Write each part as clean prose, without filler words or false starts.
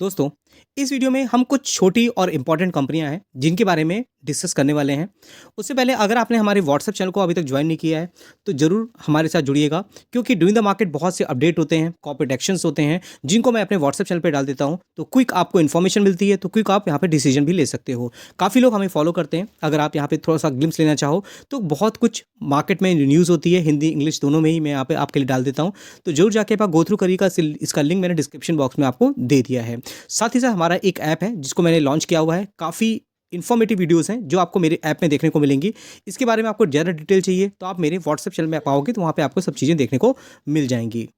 दोस्तों, इस वीडियो में हम कुछ छोटी और इम्पोर्टेंट कंपनियां हैं जिनके बारे में डिस्कस करने वाले हैं। उससे पहले अगर आपने हमारे व्हाट्सएप चैनल को अभी तक ज्वाइन नहीं किया है तो ज़रूर हमारे साथ जुड़िएगा, क्योंकि ड्यूरिंग द मार्केट बहुत से अपडेट होते हैं, कॉर्पोरेट एक्शंस होते हैं जिनको मैं अपने व्हाट्सएप चैनल पे डाल देता हूँ। तो क्विक आपको इन्फॉर्मेशन मिलती है, तो क्विक आप यहाँ पे डिसीजन भी ले सकते हो। काफ़ी लोग हमें फॉलो करते हैं। अगर आप यहाँ पे थोड़ा सा ग्लिम्स लेना चाहो तो बहुत कुछ मार्केट में न्यूज़ होती है, हिंदी इंग्लिश दोनों में ही मैं यहाँ पे आपके लिए डाल देता हूँ। तो जरूर जाके आप गो थ्रू करिएगा। इसका लिंक मैंने डिस्क्रिप्शन बॉक्स में आपको दे दिया है। साथ ही साथ हमारा एक ऐप है जिसको मैंने लॉन्च किया हुआ है। काफ़ी इन्फॉर्मेटिव वीडियोस हैं जो आपको मेरे ऐप में देखने को मिलेंगी। इसके बारे में आपको ज़्यादा डिटेल चाहिए तो आप मेरे व्हाट्सएप चैनल में आप आओगे तो वहाँ पे आपको सब चीज़ें देखने को मिल जाएंगी।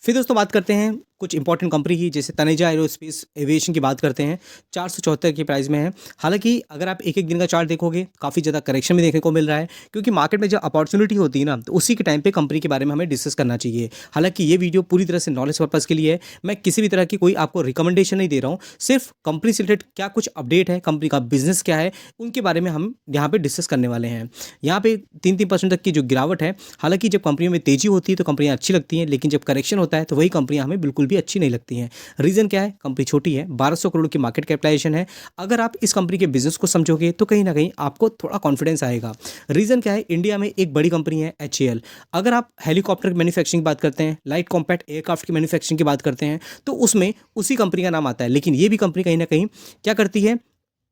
फिर दोस्तों बात करते हैं कुछ इंपॉर्टेंट कंपनी की, जैसे तनेजा एरोस्पेस एविएशन की बात करते हैं। 474 की प्राइस में है। हालांकि अगर आप एक एक दिन का चार्ट देखोगे काफ़ी ज़्यादा करेक्शन भी देखने को मिल रहा है, क्योंकि मार्केट में जब अपॉर्चुनिटी होती है ना तो उसी के टाइम पे कंपनी के बारे में हमें डिस्कस करना चाहिए। हालांकि ये वीडियो पूरी तरह से नॉलेज पर्पज़ के लिए है। मैं किसी भी तरह की कोई आपको रिकमेंडेशन नहीं दे रहा हूँ, सिर्फ कंपनी से रिलेटेड क्या कुछ अपडेट है, कंपनी का बिजनेस क्या है, उनके बारे में हम यहाँ पे डिस्कस करने वाले हैं। यहाँ पे 3-3% तक की जो गिरावट है, हालांकि जब कंपनियों में तेजी होती है तो कंपनियाँ अच्छी लगती हैं, लेकिन जब करेक्शन होता है तो वही कंपनियाँ हमें बिल्कुल भी अच्छी नहीं लगती हैं। रीज़न क्या है? कंपनी छोटी है, 1200 करोड़ की मार्केट कैपिटलाइजेशन है। अगर आप इस कंपनी के बिजनेस को समझोगे तो कहीं ना कहीं आपको थोड़ा कॉन्फिडेंस आएगा। रीज़न क्या है? इंडिया में एक बड़ी कंपनी है HAL। अगर आप हेलीकॉप्टर की मैन्युफैक्चरिंग की बात करते हैं, लाइट कॉम्पैक्ट एयरक्राफ्ट की मैन्युफैक्चरिंग की बात करते हैं, तो उसमें उसी कंपनी का नाम आता है। लेकिन ये भी कंपनी कहीं ना कहीं क्या करती है,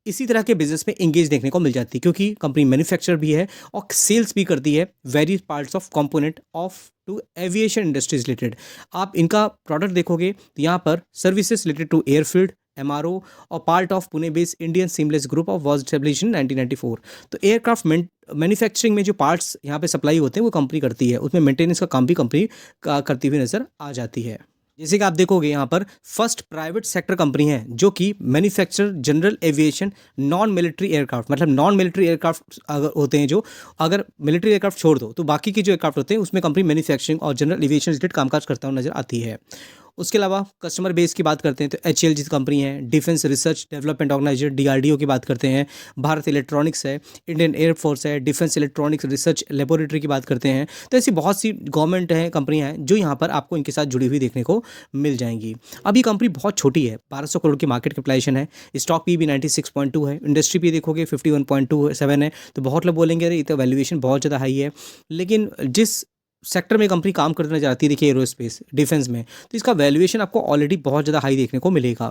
इसी तरह के बिजनेस में एंगेज देखने को मिल जाती है, क्योंकि कंपनी मैन्युफैक्चर भी है और सेल्स भी करती है various parts of component of to aviation industries related. आप इनका प्रोडक्ट देखोगे तो यहाँ पर services related to airfield, MRO और part of Pune based Indian seamless group of was establish in 1994। तो एयरक्राफ्ट मैन्युफैक्चरिंग में जो पार्ट्स यहाँ पे सप्लाई होते हैं वो कंपनी करती है, उसमें मेंटेनेंस का काम भी कंपनी करती हुई नजर आ जाती है। जैसे कि आप देखोगे यहाँ पर फर्स्ट प्राइवेट सेक्टर कंपनी है जो कि manufacture general aviation non military aircraft, मतलब नॉन मिलिट्री एयरक्राफ्ट अगर होते हैं, जो अगर मिलिट्री एयरक्राफ्ट छोड़ दो तो बाकी के जो एयरक्राफ्ट होते हैं उसमें कंपनी मैन्युफैक्चरिंग और जनरल एविएशन रिलेटेड कामकाज करता हुआ नजर आती है। उसके अलावा कस्टमर बेस की बात करते हैं तो HAL जिस कंपनी है, defence research development organisation DRDO की बात करते हैं, भारत इलेक्ट्रॉनिक्स है, इंडियन एयरफोर्स है, डिफेंस इलेक्ट्रॉनिक्स रिसर्च लेबोरेटरी की बात करते हैं। तो ऐसी बहुत सी गवर्नमेंट है कंपनियां हैं जो यहाँ पर आपको इनके साथ जुड़ी हुई देखने को मिल जाएंगी। अब ये कंपनी बहुत छोटी है, 1200 करोड़ की मार्केट कैपिटलाइजेशन है, स्टॉक पी भी 96.2 है, इंडस्ट्री पी देखोगे 51.27 है। तो बहुत लोग बोलेंगे अरे ये तो वैल्यूएशन बहुत ज़्यादा हाई है, लेकिन जिस सेक्टर में कंपनी काम करने जाती है, देखिए एरोस्पेस डिफेंस में, तो इसका वैल्यूएशन आपको ऑलरेडी बहुत ज़्यादा हाई देखने को मिलेगा।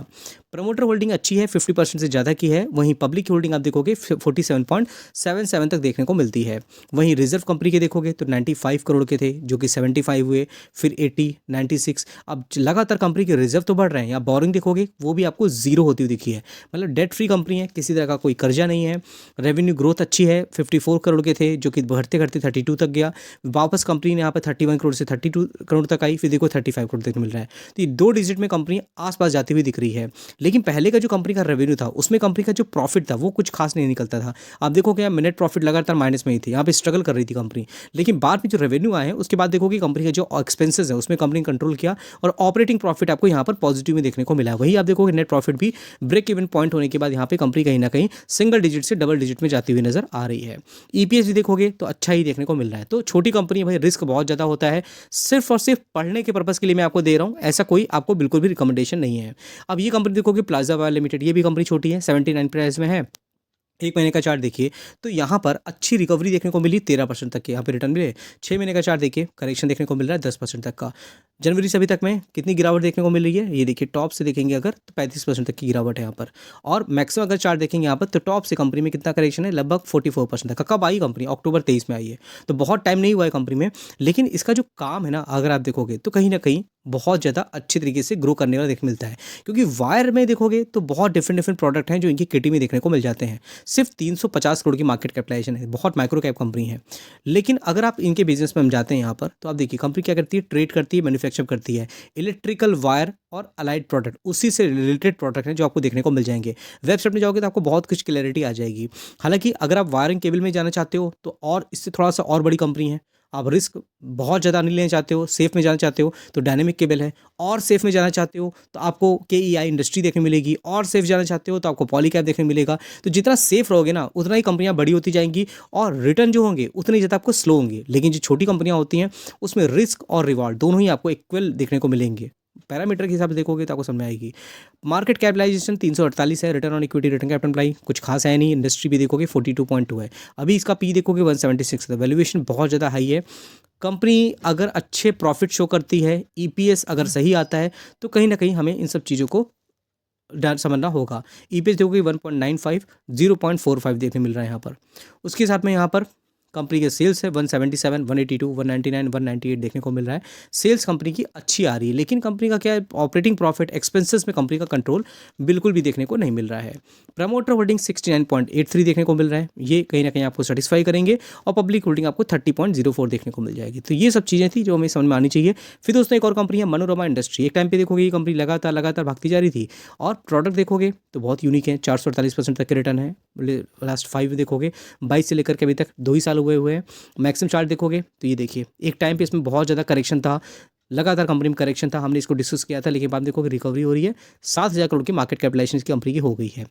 प्रमोटर होल्डिंग अच्छी है, 50% से ज़्यादा की है। वहीं पब्लिक होल्डिंग आप देखोगे 47.77 तक देखने को मिलती है। वहीं रिजर्व कंपनी के देखोगे तो 95 करोड़ के थे जो कि 75 हुए, फिर 80, 96। अब लगातार कंपनी के रिजर्व तो बढ़ रहे हैं। या बोरिंग देखोगे वो भी आपको जीरो होती हुई दिखी है, मतलब डेट फ्री कंपनी है, किसी तरह का कोई कर्जा नहीं है। रेवेन्यू ग्रोथ अच्छी है, 54 करोड़ के थे जो कि बढ़ते घटते 32 तक गया। वापस कंपनी ने यहाँ पर 31 करोड़ से 32 करोड़ तक आई, फिर देखो 35 करोड़ तक मिल रहा है। तो ये 2 डिजिट में कंपनी आसपास जाती हुई दिख रही है। लेकिन पहले का जो कंपनी का रेवेन्यू था उसमें कंपनी का जो प्रॉफिट था वो कुछ खास नहीं निकलता था। आप देखो क्या मिनट प्रॉफिट लगातार माइनस में ही थे, यहाँ पे स्ट्रगल कर रही थी कंपनी। लेकिन बाद में जो रेवेन्यू आए हैं उसके बाद देखोगे कंपनी का जो एक्सपेंसेस है उसमें कंपनी कंट्रोल किया और ऑपरेटिंग प्रॉफिट आपको यहाँ पर पॉजिटिव में देखने को मिला। वही आप देखोगे नेट प्रॉफिट भी ब्रेक इवन पॉइंट होने के बाद यहाँ पे कंपनी कहीं ना कहीं सिंगल डिजिट से डबल डिजिट में जाती हुई नजर आ रही है। EPS भी देखोगे तो अच्छा ही देखने को मिल रहा है। तो छोटी कंपनी है भाई, रिस्क बहुत ज़्यादा होता है। सिर्फ और सिर्फ पढ़ने के पर्पज़ के लिए मैं आपको दे रहा हूँ, ऐसा कोई आपको बिल्कुल भी रिकमेंडेशन नहीं है। अब ये कंपनी देखोगे प्लाजा वायर लिमिटेड, ये भी कंपनी छोटी है, 79 प्राइस में है। एक महीने का चार्ट देखिए तो यहाँ पर अच्छी रिकवरी देखने को मिली, 13% तक के यहाँ पे रिटर्न मिले। 6 महीने का चार्ट देखिए, करेक्शन देखने को मिल रहा है 10% तक का। जनवरी से अभी तक में कितनी गिरावट देखने को मिल रही है, ये देखिए टॉप से देखेंगे अगर तो 35% तक की गिरावट है यहाँ पर। और मैक्सिमम अगर चार्ट देखेंगे यहाँ पर तो टॉप से कंपनी में कितना करेक्शन है, लगभग 44% तक का। कब आई कंपनी? अक्टूबर 23 में आई है, तो बहुत टाइम नहीं हुआ है कंपनी में। लेकिन इसका जो काम है ना, अगर आप देखोगे तो कहीं ना कहीं बहुत ज़्यादा अच्छे तरीके से ग्रो करने वाला देखने मिलता है। क्योंकि वायर में देखोगे तो बहुत डिफरेंट प्रोडक्ट हैं जो इनकी किटी में देखने को मिल जाते हैं। सिर्फ 350 करोड़ की मार्केट कैपिटलाइजेशन है, बहुत माइक्रो कैप कंपनी है। लेकिन अगर आप इनके बिजनेस में हम जाते हैं यहाँ पर तो आप देखिए कंपनी क्या करती है, ट्रेड करती है, मैन्युफैक्चर करती है इलेक्ट्रिकल वायर और अलाइड प्रोडक्ट, उसी से रिलेटेड प्रोडक्ट हैं जो आपको देखने को मिल जाएंगे। वेबसाइट में जाओगे तो आपको बहुत कुछ क्लैरिटी आ जाएगी। हालांकि अगर आप वायरिंग केबल में जाना चाहते हो तो और इससे थोड़ा सा और बड़ी कंपनी है। आप रिस्क बहुत ज़्यादा नहीं लेना चाहते हो, सेफ में जाना चाहते हो तो डायनेमिक केबल है। और सेफ में जाना चाहते हो तो आपको KEI इंडस्ट्री देखने मिलेगी। और सेफ जाना चाहते हो तो आपको पॉलीकैब देखने मिलेगा। तो जितना सेफ रहोगे ना उतना ही कंपनियां बड़ी होती जाएंगी और रिटर्न जो होंगे उतने ज़्यादा आपको स्लो होंगे। लेकिन जो छोटी कंपनियां होती हैं उसमें रिस्क और रिवॉर्ड दोनों ही आपको इक्वल देखने को मिलेंगे। पैरामीटर के हिसाब से देखोगे तो आपको समझ में आएगी। मार्केट कैपिटलाइजेशन 348 है, return on equity, return capital employ कुछ खास है नहीं, इंडस्ट्री भी देखोगे 42.2 है, अभी इसका पी देखोगे 176 है, वैल्यूएशन बहुत ज़्यादा हाई है। कंपनी अगर अच्छे प्रॉफिट शो करती है, ईपीएस अगर सही आता है, तो कहीं ना कहीं हमें इन सब चीज़ों को समझना होगा। ईपीएस देखोगे 1.95, 0.45 देखने मिल रहा है यहाँ पर। उसके साथ में यहाँ पर कंपनी के सेल्स है 177, 182, 199, 198 देखने को मिल रहा है। सेल्स कंपनी की अच्छी आ रही है, लेकिन कंपनी का क्या है, ऑपरेटिंग प्रॉफिट एक्सपेंसेस में कंपनी का कंट्रोल बिल्कुल भी देखने को नहीं मिल रहा है। प्रमोटर होल्डिंग 69.83 देखने को मिल रहा है, ये कहीं ना कहीं आपको सेटिस्फाई करेंगे, और पब्लिक होल्डिंग आपको 30.04 देखने को मिल जाएगी। तो ये सब चीज़ें थी जो हमें समझ में आनी चाहिए। फिर दोस्तों एक और कंपनी है मनोरमा इंडस्ट्री। एक टाइम पे देखोगे ये कंपनी लगातार भागती जा रही थी, और प्रोडक्ट देखोगे तो बहुत यूनिक है, 448% तक के रिटर्न है लास्ट 5 देखोगे, 22 से लेकर के अभी तक 2 ही साल हुए हैं। मैक्सिमम चार्ट देखोगे तो ये देखिए, एक टाइम पे इसमें बहुत ज़्यादा करेक्शन था, लगातार कंपनी में करेक्शन था, हमने इसको डिस्कस किया था, लेकिन बाद देखोगे रिकवरी हो रही है। 7,000 करोड़ की मार्केट कैपिटलाइजेशन इस कंपनी की हो गई है।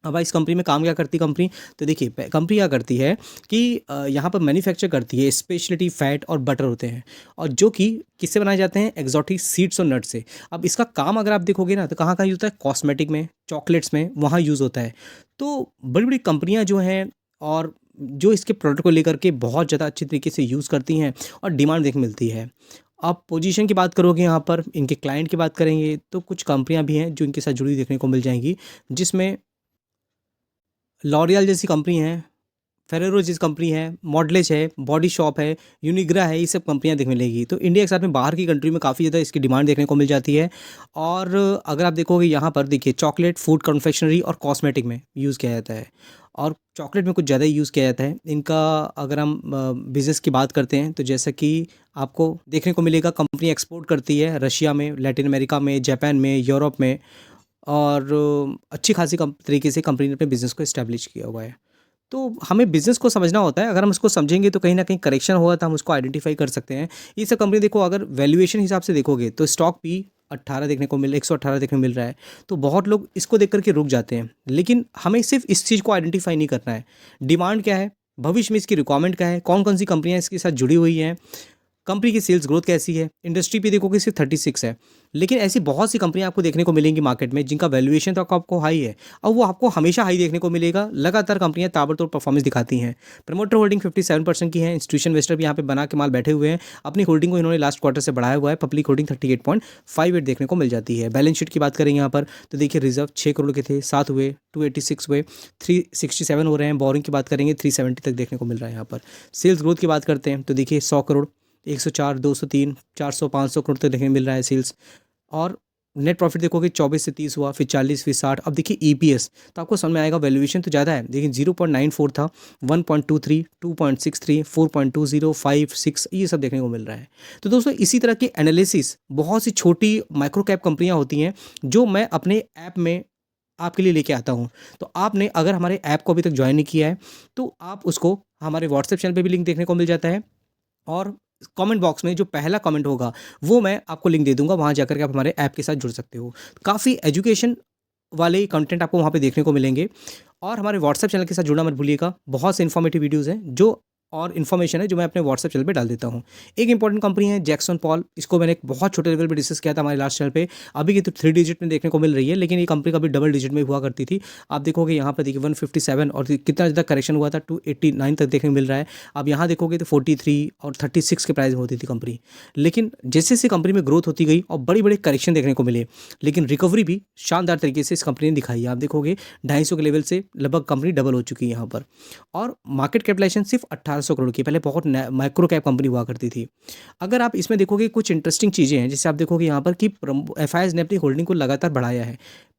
अब इस कंपनी में काम क्या करती है कंपनी, तो देखिए कंपनी क्या करती है कि यहाँ पर मैन्युफैक्चर करती है स्पेशलिटी फैट और बटर होते हैं, और जो कि किससे बनाए जाते हैं, एक्जॉटिक सीड्स और नट्स से। अब इसका काम अगर आप देखोगे ना, तो कहाँ कहाँ यूज़ होता है, कॉस्मेटिक में, चॉकलेट्स में, वहाँ यूज़ होता है। तो बड़ी बड़ी कंपनियाँ जो हैं, और जो इसके प्रोडक्ट को लेकर के बहुत ज़्यादा अच्छी तरीके से यूज़ करती हैं, और डिमांड देखने मिलती है। आप पोजीशन की बात करोगे, यहाँ पर इनके क्लाइंट की बात करेंगे, तो कुछ कंपनियां भी हैं जो इनके साथ जुड़ी देखने को मिल जाएंगी, जिसमें लॉरियल जैसी कंपनी है, फेरेरो जैसी कंपनी है, मॉडलेज है, बॉडी शॉप है, यूनिग्रा है, ये सब कंपनियां देखने मिलेगी। तो इंडिया के साथ में बाहर की कंट्री में काफ़ी ज़्यादा इसकी डिमांड देखने को मिल जाती है। और अगर आप देखोगे यहाँ पर देखिए, चॉकलेट, फूड कन्फेक्शनरी और कॉस्मेटिक में यूज़ किया जाता है, और चॉकलेट में कुछ ज़्यादा ही यूज़ किया जाता है इनका। अगर हम बिज़नेस की बात करते हैं, तो जैसा कि आपको देखने को मिलेगा, कंपनी एक्सपोर्ट करती है रशिया में, लैटिन अमेरिका में, जापान में, यूरोप में, और अच्छी खासी तरीके से कंपनी ने अपने बिज़नेस को इस्टेब्लिश किया हुआ है। तो हमें बिज़नेस को समझना होता है, अगर हम उसको समझेंगे तो कहीं न कहीं करेक्शन होगा, तो हम उसको आइडेंटिफ़ाई कर सकते हैं। ये सब कंपनी देखो, अगर वैल्यूएशन हिसाब से देखोगे तो स्टॉक पी 18 देखने को 118 देखने को मिल रहा है। तो बहुत लोग इसको देख कर के रुक जाते हैं, लेकिन हमें सिर्फ इस चीज़ को आइडेंटिफ़ाई नहीं करना है, डिमांड क्या है, भविष्य में इसकी रिक्वायरमेंट क्या है, कौन-कौन सी कंपनियाँ इसके साथ जुड़ी हुई हैं, कंपनी की सेल्स ग्रोथ कैसी है। इंडस्ट्री पे देखोगे सिर्फ 36 है, लेकिन ऐसी बहुत सी कंपनियां आपको देखने को मिलेंगी मार्केट में, जिनका वैल्यूएशन तो आपको हाई है, और वो आपको हमेशा हाई देखने को मिलेगा। लगातार कंपनियां ताबड़तोड़ परफॉर्मेंस दिखाती हैं। प्रमोटर होल्डिंग 57% की है, इंस्टीट्यूशन इन्वेस्टर भी यहाँ पे बना के माल बैठे हुए हैं, अपनी होल्डिंग को इन्होंने लास्ट क्वार्टर से बढ़ाया हुआ है। पब्लिक होल्डिंग 38.58 देखने को मिल जाती है। बैलेंस शीट की बात करेंगे यहाँ पर, तो देखिए रिजर्व 6 करोड़ के थे, 7 हुए, 286 हुए, 367 हो रहे हैं। बोरिंग की बात करेंगे 370 तक देखने को मिल रहा है। यहाँ पर सेल्स ग्रोथ की बात करते हैं, तो देखिए 100 करोड़, 104, 203, 400, 500 करोड़ तक देखने मिल रहा है सेल्स। और नेट प्रॉफिट देखोगे 24 से 30 हुआ, फिर 40, फिर 60। अब देखिए ईपीएस, तो आपको समझ में आएगा वैल्यूएशन तो ज़्यादा है, लेकिन 0.94 था, 1.23, 2.63, 4.20, 5, 6, ये सब देखने को मिल रहा है। तो दोस्तों इसी तरह की एनालिसिस बहुत सी छोटी माइक्रो कैप कंपनियां होती हैं, जो मैं अपने ऐप में आपके लिए लेके आता हूँ। तो आपने अगर हमारे ऐप को अभी तक ज्वाइन नहीं किया है, तो आप उसको, हमारे व्हाट्सएप चैनल पे भी लिंक देखने को मिल जाता है, और कमेंट बॉक्स में जो पहला कमेंट होगा वो मैं आपको लिंक दे दूंगा, वहाँ जाकर के आप हमारे ऐप के साथ जुड़ सकते हो। काफ़ी एजुकेशन वाले कंटेंट आपको वहाँ पे देखने को मिलेंगे, और हमारे व्हाट्सएप चैनल के साथ जुड़ना मत भूलिएगा। बहुत से इन्फॉर्मेटिव वीडियोज़ हैं जो, और इन्फॉर्मेशन है जो मैं अपने व्हाट्सएप चैनल पे डाल देता हूँ। एक इंपॉर्टेंट कंपनी है जैक्सन पॉल, इसको मैंने एक बहुत छोटे लेवल पे डिस्कस किया था हमारे लास्ट चैनल पे। अभी की तो 3 डिजिट में देखने को मिल रही है, लेकिन ये कंपनी कभी डबल डिजिट में हुआ करती थी। आप देखोगे यहाँ पर देखिए 157, और कितना ज़्यादा करेक्शन हुआ था, 289 तक देखने को मिल रहा है। अब यहाँ देखोगे तो 43 और 36 के प्राइस में होती थी कंपनी, लेकिन जैसे जैसे कंपनी में ग्रोथ होती गई और बड़ी बड़े करेक्शन देखने को मिले, लेकिन रिकवरी भी शानदार तरीके से इस कंपनी ने दिखाई है। आप देखोगे 250 के लेवल से लगभग कंपनी डबल हो चुकी है यहाँ पर, और मार्केट कैपिटलाइजेशन सिर्फ 1800 करोड़ की, पहले बहुत माइक्रो कैप कंपनी हुआ करती थी। अगर आप इसमें देखोगे कुछ इंटरेस्टिंग चीज़ें हैं, जैसे आप देखोगे यहाँ पर कि एफआईआईज ने अपनी होल्डिंग को लगातार बढ़ाया है।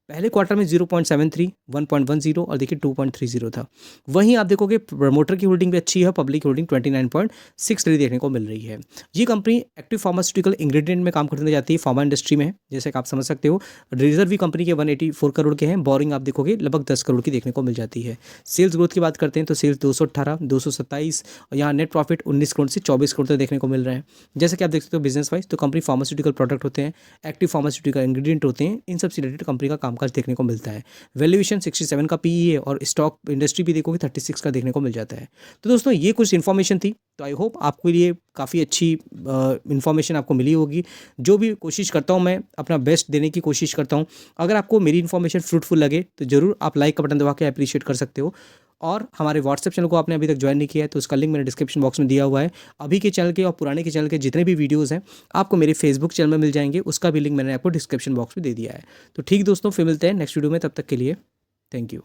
पहले क्वार्टर में 0.73, 1.10 और देखिए 2.30 था। वहीं आप देखोगे प्रमोटर की होल्डिंग भी अच्छी है, पब्लिक होल्डिंग 29.63 देखने को मिल रही है। ये कंपनी एक्टिव फार्मास्यूटिकल इंग्रेडिएंट में काम करने जाती है, फार्मा इंडस्ट्री में, जैसे कि आप समझ सकते हो। रिजर्व भी कंपनी के 184 करोड़ के हैं, बोरिंग आप देखोगे लगभग 10 करोड़ की देखने को मिल जाती है। सेल्स ग्रोथ की बात करते हैं तो सेल्स 218, 227, और यहाँ नेट प्रॉफिट 19 करोड़ से 24 करोड़ तक देखने को मिल रहा है। जैसे कि आप देख सकते हो बिजनेस वाइज, तो कंपनी फार्मास्यूटिकल प्रोडक्ट होते हैं, एक्टिव फार्मास्यूटिकल इंग्रेडिएंट होते हैं, इन सब से रिलेटेड कंपनी का काम का देखने को मिलता है। वैल्यूएशन 67 का पीई है और स्टॉक इंडस्ट्री भी देखोगे 36 का देखने को मिल जाता है। तो दोस्तों ये कुछ इन्फॉर्मेशन थी, तो आई होप आपके लिए काफ़ी अच्छी इन्फॉर्मेशन आपको मिली होगी। जो भी कोशिश करता हूँ मैं अपना बेस्ट देने की कोशिश करता हूँ। अगर आपको मेरी इन्फॉर्मेशन फ्रूटफुल लगे तो ज़रूर आप लाइक का बटन दबा के अप्रिशिएट कर सकते हो। और हमारे व्हाट्सएप चैनल को आपने अभी तक ज्वाइन नहीं किया है तो उसका लिंक मैंने डिस्क्रिप्शन बॉक्स में दिया हुआ है। अभी के चैनल के और पुराने के चैनल के जितने भी वीडियोज़ हैं आपको मेरे फेसबुक चैनल में मिल जाएंगे, उसका भी लिंक मैंने आपको डिस्क्रिप्शन बॉक्स में दे दिया है। तो ठीक दोस्तों, फिर मिलते हैं नेक्स्ट वीडियो में, तब तक के लिए थैंक यू।